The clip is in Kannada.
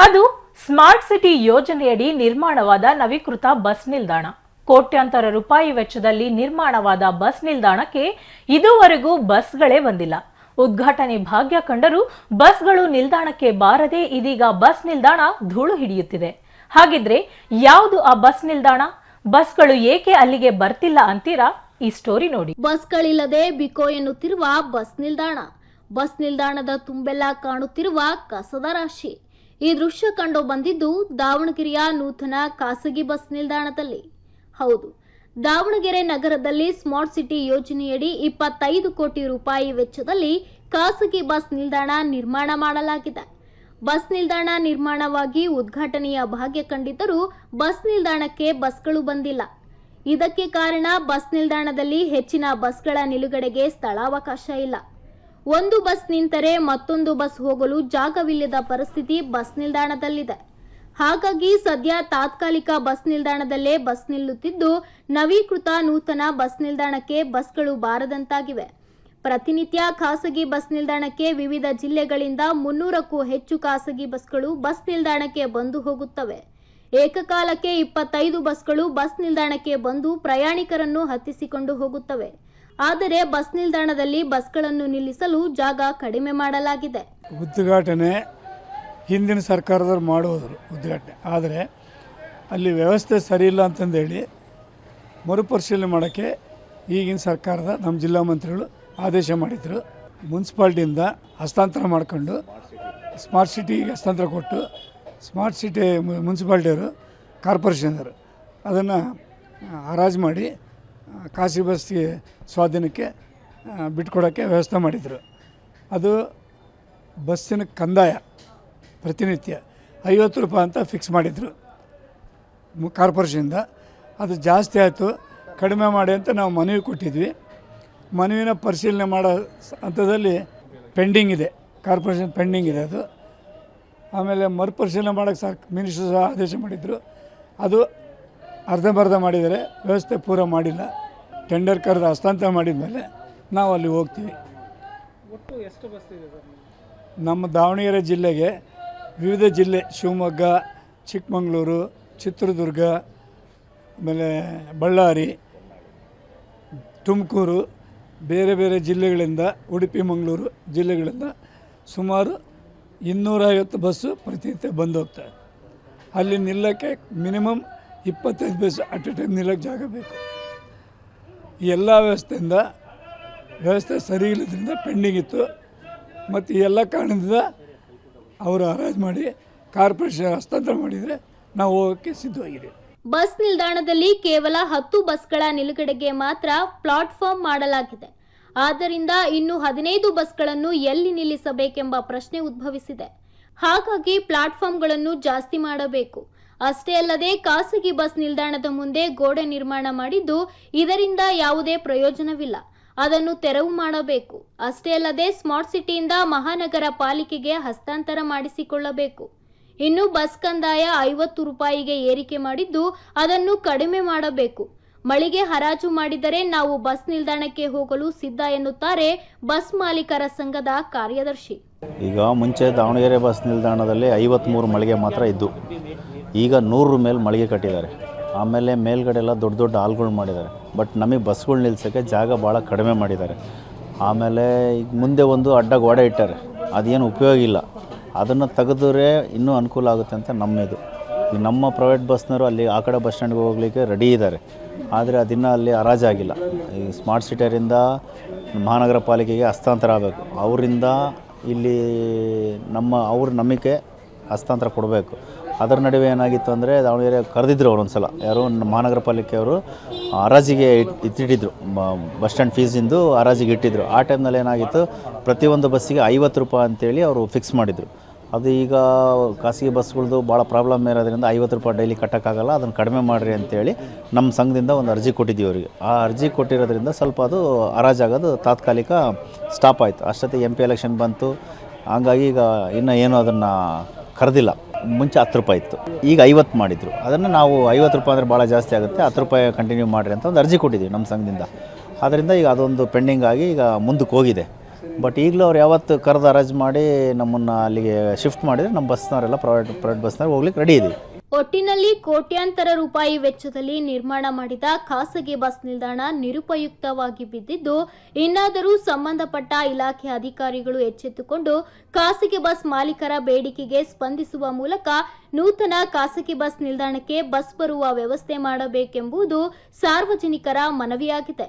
ಅದು ಸ್ಮಾರ್ಟ್ ಸಿಟಿ ಯೋಜನೆಯಡಿ ನಿರ್ಮಾಣವಾದ ನವೀಕೃತ ಬಸ್ ನಿಲ್ದಾಣ. ಕೋಟ್ಯಾಂತರ ರೂಪಾಯಿ ವೆಚ್ಚದಲ್ಲಿ ನಿರ್ಮಾಣವಾದ ಬಸ್ ನಿಲ್ದಾಣಕ್ಕೆ ಇದುವರೆಗೂ ಬಸ್ಗಳೇ ಬಂದಿಲ್ಲ. ಉದ್ಘಾಟನೆ ಭಾಗ್ಯ ಕಂಡರೂ ಬಸ್ಗಳು ನಿಲ್ದಾಣಕ್ಕೆ ಬಾರದೆ ಇದೀಗ ಬಸ್ ನಿಲ್ದಾಣ ಧೂಳು ಹಿಡಿಯುತ್ತಿದೆ. ಹಾಗಿದ್ರೆ ಯಾವುದು ಆ ಬಸ್ ನಿಲ್ದಾಣ? ಬಸ್ಗಳು ಏಕೆ ಅಲ್ಲಿಗೆ ಬರ್ತಿಲ್ಲ ಅಂತೀರಾ? ಈ ಸ್ಟೋರಿ ನೋಡಿ. ಬಸ್ಗಳಿಲ್ಲದೆ ಬಿಕೋ ಎನ್ನುತ್ತಿರುವ ಬಸ್ ನಿಲ್ದಾಣ. ಬಸ್ ನಿಲ್ದಾಣದ ತುಂಬೆಲ್ಲ ಕಾಣುತ್ತಿರುವ ಕಸದ ರಾಶಿ. ಈ ದೃಶ್ಯ ಕಂಡು ಬಂದಿದ್ದು ದಾವಣಗೆರೆಯ ನೂತನ ಖಾಸಗಿ ಬಸ್ ನಿಲ್ದಾಣದಲ್ಲಿ. ಹೌದು, ದಾವಣಗೆರೆ ನಗರದಲ್ಲಿ ಸ್ಮಾರ್ಟ್ ಸಿಟಿ ಯೋಜನೆಯಡಿ 25 ಕೋಟಿ ರೂಪಾಯಿ ವೆಚ್ಚದಲ್ಲಿ ಖಾಸಗಿ ಬಸ್ ನಿಲ್ದಾಣ ನಿರ್ಮಾಣ ಮಾಡಲಾಗಿದೆ. ಬಸ್ ನಿಲ್ದಾಣ ನಿರ್ಮಾಣವಾಗಿ ಉದ್ಘಾಟನೆಯ ಭಾಗ್ಯ ಕಂಡಿದ್ದರೂ ಬಸ್ ನಿಲ್ದಾಣಕ್ಕೆ ಬಸ್ಗಳು ಬಂದಿಲ್ಲ. ಇದಕ್ಕೆ ಕಾರಣ ಬಸ್ ನಿಲ್ದಾಣದಲ್ಲಿ ಹೆಚ್ಚಿನ ಬಸ್ಗಳ ನಿಲುಗಡೆಗೆ ಸ್ಥಳಾವಕಾಶ ಇಲ್ಲ. ಒಂದು ಬಸ್ ನಿಂತರೆ ಮತ್ತೊಂದು ಬಸ್ ಹೋಗಲು ಜಾಗವಿಲ್ಲದ ಪರಿಸ್ಥಿತಿ ಬಸ್ ನಿಲ್ದಾಣದಲ್ಲಿದೆ. ಹಾಗಾಗಿ ಸದ್ಯ ತಾತ್ಕಾಲಿಕ ಬಸ್ ನಿಲ್ದಾಣದಲ್ಲೇ ಬಸ್ ನಿಲ್ಲುತ್ತಿದ್ದು, ನವೀಕೃತ ನೂತನ ಬಸ್ ನಿಲ್ದಾಣಕ್ಕೆ ಬಸ್ಗಳು ಬಾರದಂತಾಗಿವೆ. ಪ್ರತಿನಿತ್ಯ ಖಾಸಗಿ ಬಸ್ ನಿಲ್ದಾಣಕ್ಕೆ ವಿವಿಧ ಜಿಲ್ಲೆಗಳಿಂದ 300ಕ್ಕೂ ಹೆಚ್ಚು ಖಾಸಗಿ ಬಸ್ಗಳು ಬಸ್ ನಿಲ್ದಾಣಕ್ಕೆ ಬಂದು ಹೋಗುತ್ತವೆ. ಏಕಕಾಲಕ್ಕೆ 25 ಬಸ್ಗಳು ಬಸ್ ನಿಲ್ದಾಣಕ್ಕೆ ಬಂದು ಪ್ರಯಾಣಿಕರನ್ನು ಹತ್ತಿಸಿಕೊಂಡು ಹೋಗುತ್ತವೆ. ಆದರೆ ಬಸ್ ನಿಲ್ದಾಣದಲ್ಲಿ ಬಸ್ಗಳನ್ನು ನಿಲ್ಲಿಸಲು ಜಾಗ ಕಡಿಮೆ ಮಾಡಲಾಗಿದೆ. ಉದ್ಘಾಟನೆ ಹಿಂದಿನ ಸರ್ಕಾರದವ್ರು ಮಾಡೋದ್ರು ಉದ್ಘಾಟನೆ, ಆದರೆ ಅಲ್ಲಿ ವ್ಯವಸ್ಥೆ ಸರಿ ಇಲ್ಲ ಅಂತಂದೇಳಿ ಮರುಪರಿಶೀಲನೆ ಮಾಡೋಕ್ಕೆ ಈಗಿನ ಸರ್ಕಾರದ ನಮ್ಮ ಜಿಲ್ಲಾ ಮಂತ್ರಿಗಳು ಆದೇಶ ಮಾಡಿದರು. ಮುನ್ಸಿಪಾಲ್ಟಿಯಿಂದ ಹಸ್ತಾಂತರ ಮಾಡ್ಕೊಂಡು ಸ್ಮಾರ್ಟ್ ಸಿಟಿಗೆ ಹಸ್ತಾಂತರ ಕೊಟ್ಟು ಸ್ಮಾರ್ಟ್ ಸಿಟಿ ಮುನ್ಸಿಪಾಲ್ಟಿಯವರು ಕಾರ್ಪೊರೇಷನವರು ಅದನ್ನು ಹರಾಜು ಮಾಡಿ ಖಾಸಗಿ ಬಸ್ಗೆ ಸ್ವಾಧೀನಕ್ಕೆ ಬಿಟ್ಕೊಡೋಕ್ಕೆ ವ್ಯವಸ್ಥೆ ಮಾಡಿದರು. ಅದು ಬಸ್ಸಿನ ಕಂದಾಯ ಪ್ರತಿನಿತ್ಯ 50 ರೂಪಾಯಿ ಅಂತ ಫಿಕ್ಸ್ ಮಾಡಿದರು ಕಾರ್ಪೊರೇಷನಿಂದ. ಅದು ಜಾಸ್ತಿ ಆಯಿತು, ಕಡಿಮೆ ಮಾಡಿ ಅಂತ ನಾವು ಮನವಿ ಕೊಟ್ಟಿದ್ವಿ. ಮನವಿನ ಪರಿಶೀಲನೆ ಮಾಡೋ ಹಂತದಲ್ಲಿ ಪೆಂಡಿಂಗ್ ಇದೆ, ಕಾರ್ಪೊರೇಷನ್ ಪೆಂಡಿಂಗ್ ಇದೆ ಅದು. ಆಮೇಲೆ ಮರುಪರಿಶೀಲನೆ ಮಾಡೋಕ್ಕೆ ಮಿನಿಸ್ಟರ್ ಸಹ ಆದೇಶ ಮಾಡಿದರು. ಅದು ಅರ್ಧಂಬರ್ಧ ಮಾಡಿದ್ದಾರೆ, ವ್ಯವಸ್ಥೆ ಪೂರ ಮಾಡಿಲ್ಲ. ಟೆಂಡರ್ ಕರೆದು ಹಸ್ತಾಂತರ ಮಾಡಿದ ಮೇಲೆ ನಾವು ಅಲ್ಲಿ ಹೋಗ್ತೀವಿ. ಒಟ್ಟು ಎಷ್ಟು ಬಸ್ ಇದೆ ಸರ್? ನಮ್ಮ ದಾವಣಗೆರೆ ಜಿಲ್ಲೆಗೆ ವಿವಿಧ ಜಿಲ್ಲೆ, ಶಿವಮೊಗ್ಗ, ಚಿಕ್ಕಮಗಳೂರು, ಚಿತ್ರದುರ್ಗ, ಆಮೇಲೆ ಬಳ್ಳಾರಿ, ತುಮಕೂರು, ಬೇರೆ ಬೇರೆ ಜಿಲ್ಲೆಗಳಿಂದ, ಉಡುಪಿ, ಮಂಗಳೂರು ಜಿಲ್ಲೆಗಳಿಂದ ಸುಮಾರು 250 ಬಸ್ಸು ಪ್ರತಿನಿತ್ಯ ಬಂದು ಹೋಗ್ತವೆ. ಅಲ್ಲಿ ನಿಲ್ಲಕ್ಕೆ minimum 25 bus at a time ನಿಲ್ಲಕ್ಕೆ ಜಾಗ ಬೇಕು. ಈ ಎಲ್ಲ ವ್ಯವಸ್ಥೆ ಸರಿ ಇಲ್ಲದ್ರಿಂದ ಪೆಂಡಿಂಗ್ ಇತ್ತು. ಮತ್ತು ಈ ಎಲ್ಲ ಕಾರಣದಿಂದ ಅವರು ಹರಾಜು ಮಾಡಿ ಕಾರ್ಪೊರೇಷನ್ ಹಸ್ತಾಂತರ ಮಾಡಿದರೆ ನಾವು ಹೋಗೋಕ್ಕೆ ಸಿದ್ಧವಾಗಿದ್ದೀವಿ. ಬಸ್ ನಿಲ್ದಾಣದಲ್ಲಿ ಕೇವಲ 10 ಬಸ್ಗಳ ನಿಲುಗಡೆಗೆ ಮಾತ್ರ ಪ್ಲಾಟ್ಫಾರ್ಮ್ ಮಾಡಲಾಗಿದೆ. ಆದ್ದರಿಂದ ಇನ್ನು 15 ಬಸ್ಗಳನ್ನು ಎಲ್ಲಿ ನಿಲ್ಲಿಸಬೇಕೆಂಬ ಪ್ರಶ್ನೆ ಉದ್ಭವಿಸಿದೆ. ಹಾಗಾಗಿ ಪ್ಲಾಟ್ಫಾರ್ಮ್ಗಳನ್ನು ಜಾಸ್ತಿ ಮಾಡಬೇಕು. ಅಷ್ಟೇ ಅಲ್ಲದೆ ಖಾಸಗಿ ಬಸ್ ನಿಲ್ದಾಣದ ಮುಂದೆ ಗೋಡೆ ನಿರ್ಮಾಣ ಮಾಡಿದ್ದು, ಇದರಿಂದ ಯಾವುದೇ ಪ್ರಯೋಜನವಿಲ್ಲ. ಅದನ್ನು ತೆರವು ಮಾಡಬೇಕು. ಅಷ್ಟೇ ಅಲ್ಲದೆ ಸ್ಮಾರ್ಟ್ ಸಿಟಿಯಿಂದ ಮಹಾನಗರ ಪಾಲಿಕೆಗೆ ಹಸ್ತಾಂತರ ಮಾಡಿಸಿಕೊಳ್ಳಬೇಕು. ಇನ್ನು ಬಸ್ ಕಂದಾಯ 50 ರೂಪಾಯಿಗೆ ಏರಿಕೆ ಮಾಡಿದ್ದು, ಅದನ್ನು ಕಡಿಮೆ ಮಾಡಬೇಕು. ಮಳಿಗೆ ಹರಾಜು ಮಾಡಿದರೆ ನಾವು ಬಸ್ ನಿಲ್ದಾಣಕ್ಕೆ ಹೋಗಲು ಸಿದ್ಧ ಎನ್ನುತ್ತಾರೆ ಬಸ್ ಮಾಲೀಕರ ಸಂಘದ ಕಾರ್ಯದರ್ಶಿ. ಈಗ ಮುಂಚೆ ದಾವಣಗೆರೆ ಬಸ್ ನಿಲ್ದಾಣದಲ್ಲಿ 53 ಮಳಿಗೆ ಮಾತ್ರ ಇದ್ದು, ಈಗ 100 ಮೇಲೆ ಮಳಿಗೆ ಕಟ್ಟಿದ್ದಾರೆ. ಆಮೇಲೆ ಮೇಲ್ಗಡೆ ಎಲ್ಲ ದೊಡ್ಡ ದೊಡ್ಡ ಹಾಲ್ಗಳು ಮಾಡಿದ್ದಾರೆ. ಬಟ್ ನಮಗೆ ಬಸ್ಗಳು ನಿಲ್ಸೋಕ್ಕೆ ಜಾಗ ಭಾಳ ಕಡಿಮೆ ಮಾಡಿದ್ದಾರೆ. ಆಮೇಲೆ ಈಗ ಮುಂದೆ ಒಂದು ಅಡ್ಡ ಗೋಡೆ ಇಟ್ಟಾರೆ, ಅದೇನು ಉಪಯೋಗ ಇಲ್ಲ. ಅದನ್ನು ತೆಗೆದ್ರೆ ಇನ್ನೂ ಅನುಕೂಲ ಆಗುತ್ತೆ ಅಂತ ನಮ್ಮದು. ಈಗ ನಮ್ಮ ಪ್ರೈವೇಟ್ ಬಸ್ನವರು ಅಲ್ಲಿ ಆ ಕಡೆ ಬಸ್ ಸ್ಟ್ಯಾಂಡ್ಗೆ ಹೋಗಲಿಕ್ಕೆ ರೆಡಿ ಇದ್ದಾರೆ, ಆದರೆ ಅದನ್ನು ಅಲ್ಲಿ ಹರಾಜಾಗಿಲ್ಲ. ಈ ಸ್ಮಾರ್ಟ್ ಸಿಟಿಯರಿಂದ ಮಹಾನಗರ ಪಾಲಿಕೆಗೆ ಹಸ್ತಾಂತರ ಆಗಬೇಕು. ಅವರಿಂದ ಇಲ್ಲಿ ಅವ್ರ ನಮಗೆ ಹಸ್ತಾಂತರ ಕೊಡಬೇಕು. ಅದರ ನಡುವೆ ಏನಾಗಿತ್ತು ಅಂದರೆ ದಾವಣಗೆರೆ ಕರೆದಿದ್ರು ಅವರು ಒಂದ್ಸಲ, ಯಾರು ಮಹಾನಗರ ಪಾಲಿಕೆಯವರು ಹರಾಜಿಗೆ ಇಟ್ಟಿದ್ರು, ಬಸ್ ಸ್ಟ್ಯಾಂಡ್ ಫೀಸಿಂದು ಹರಾಜಿಗೆ ಇಟ್ಟಿದ್ರು. ಆ ಟೈಮ್ನಲ್ಲಿ ಏನಾಗಿತ್ತು, ಪ್ರತಿಯೊಂದು ಬಸ್ಸಿಗೆ 50 ರೂಪಾಯಿ ಅಂತೇಳಿ ಅವರು ಫಿಕ್ಸ್ ಮಾಡಿದರು. ಅದು ಈಗ ಖಾಸಗಿ ಬಸ್ಗಳದ್ದು ಭಾಳ ಪ್ರಾಬ್ಲಮ್ ಇರೋದ್ರಿಂದ 50 ರೂಪಾಯಿ ಡೈಲಿ ಕಟ್ಟೋಕ್ಕಾಗಲ್ಲ, ಅದನ್ನು ಕಡಿಮೆ ಮಾಡಿರಿ ಅಂತೇಳಿ ನಮ್ಮ ಸಂಘದಿಂದ ಒಂದು ಅರ್ಜಿ ಕೊಟ್ಟಿದ್ದೀವಿ ಅವರಿಗೆ. ಆ ಅರ್ಜಿ ಕೊಟ್ಟಿರೋದ್ರಿಂದ ಸ್ವಲ್ಪ ಅದು ಹರಾಜಾಗೋದು ತಾತ್ಕಾಲಿಕ ಸ್ಟಾಪ್ ಆಯಿತು. ಅಷ್ಟೊತ್ತಿಗೆ MP ಎಲೆಕ್ಷನ್ ಬಂತು, ಹಂಗಾಗಿ ಈಗ ಇನ್ನೂ ಏನೂ ಅದನ್ನು ಕರೆದಿಲ್ಲ. ಮುಂಚೆ 10 ರೂಪಾಯಿ ಇತ್ತು, ಈಗ 50 ಮಾಡಿದರು. ಅದನ್ನು ನಾವು 50 ರೂಪಾಯಿ ಅಂದರೆ ಭಾಳ ಜಾಸ್ತಿ ಆಗುತ್ತೆ, 10 ರೂಪಾಯಿ ಕಂಟಿನ್ಯೂ ಮಾಡಿರಿ ಅಂತ ಒಂದು ಅರ್ಜಿ ಕೊಟ್ಟಿದ್ದೀವಿ ನಮ್ಮ ಸಂಘದಿಂದ. ಆದ್ದರಿಂದ ಈಗ ಅದೊಂದು ಪೆಂಡಿಂಗ್ ಆಗಿ ಈಗ ಮುಂದಕ್ಕೆ ಹೋಗಿದೆ. ಬಟ್ ಈಗಲೂ ಅವ್ರು ಯಾವತ್ತು ಕರೆದು ಅರೇಂಜ್ ಮಾಡಿ ನಮ್ಮನ್ನು ಅಲ್ಲಿಗೆ ಶಿಫ್ಟ್ ಮಾಡಿದರೆ ನಮ್ಮ ಬಸ್ನವರೆಲ್ಲ ಪ್ರೈವೇಟ್ ಬಸ್ನವ್ರು ಹೋಗ್ಲಿಕ್ಕೆ ರೆಡಿ ಇದ್ದೀವಿ. ಒಟ್ಟಿನಲ್ಲಿ ಕೋಟ್ಯಾಂತರ ರೂಪಾಯಿ ವೆಚ್ಚದಲ್ಲಿ ನಿರ್ಮಾಣ ಮಾಡಿದ ಖಾಸಗಿ ಬಸ್ ನಿಲ್ದಾಣ ನಿರುಪಯುಕ್ತವಾಗಿ ಬಿದ್ದಿದ್ದು, ಇನ್ನಾದರೂ ಸಂಬಂಧಪಟ್ಟ ಇಲಾಖೆ ಅಧಿಕಾರಿಗಳು ಎಚ್ಚೆತ್ತುಕೊಂಡು ಖಾಸಗಿ ಬಸ್ ಮಾಲೀಕರ ಬೇಡಿಕೆಗೆ ಸ್ಪಂದಿಸುವ ಮೂಲಕ ನೂತನ ಖಾಸಗಿ ಬಸ್ ನಿಲ್ದಾಣಕ್ಕೆ ಬಸ್ ಬರುವ ವ್ಯವಸ್ಥೆ ಮಾಡಬೇಕೆಂಬುದು ಸಾರ್ವಜನಿಕರ ಮನವಿಯಾಗಿದೆ.